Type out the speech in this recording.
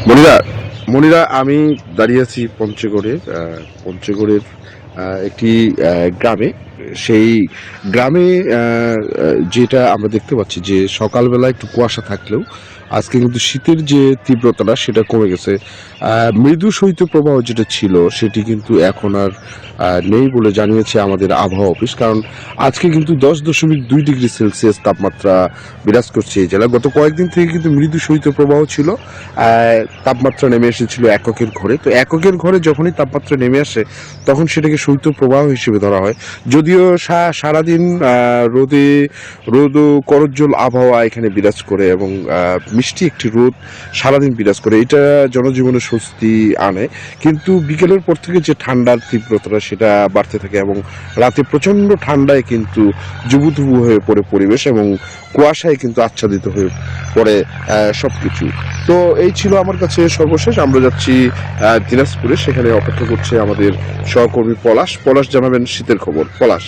মনিরা মনিরা আমি দাঁড়িয়ে আছি পঞ্চগড়ের একটি গ্রামে। সেই গ্রামে যেটা আমরা দেখতে পাচ্ছি যে সকালবেলা একটু কুয়াশা থাকলেও আজকে কিন্তু শীতের যে তীব্রতাটা সেটা কমে গেছে। মৃদু শৈত্যপ্রবাহ যেটা ছিল সেটি কিন্তু এখন আর নেই বলে জানিয়েছে আমাদের আবহাওয়া অফিস। কারণ আজকে কিন্তু 10.2 ডিগ্রি সেলসিয়াস তাপমাত্রা বিরাজ করছে এই জেলা। গত কয়েকদিন থেকে কিন্তু মৃদু শৈত্যপ্রবাহ ছিল। তাপমাত্রা নেমে এসেছিল এককের ঘরে। তো এককের ঘরে যখনই তাপমাত্রা নেমে আসে তখন সেটাকে শৈত্যপ্রবাহ হিসেবে ধরা হয়। যদিও সারাদিন রোদ ও করজ্জ্বল আবহাওয়া এখানে বিরাজ করে এবং মিষ্টি একটি রোদ সারাদিন বিরাজ করে, এটা জনজীবনে স্বস্তি আনে। কিন্তু বিকেলের পর থেকে যে ঠান্ডার তীব্রতাটা সেটা বাড়তে থাকে এবং রাতে প্রচণ্ড ঠান্ডায় কিন্তু জুবুথুবু হয়ে পড়ে পরিবেশ এবং কুয়াশায় কিন্তু আচ্ছাদিত হয়ে পড়ে সবকিছু। তো এই ছিল আমার কাছে সর্বশেষ। আমরা যাচ্ছি দিনাজপুরে, সেখানে অপেক্ষা করছে আমাদের সহকর্মী পলাশ। জানাবেন শীতের খবর। পলাশ।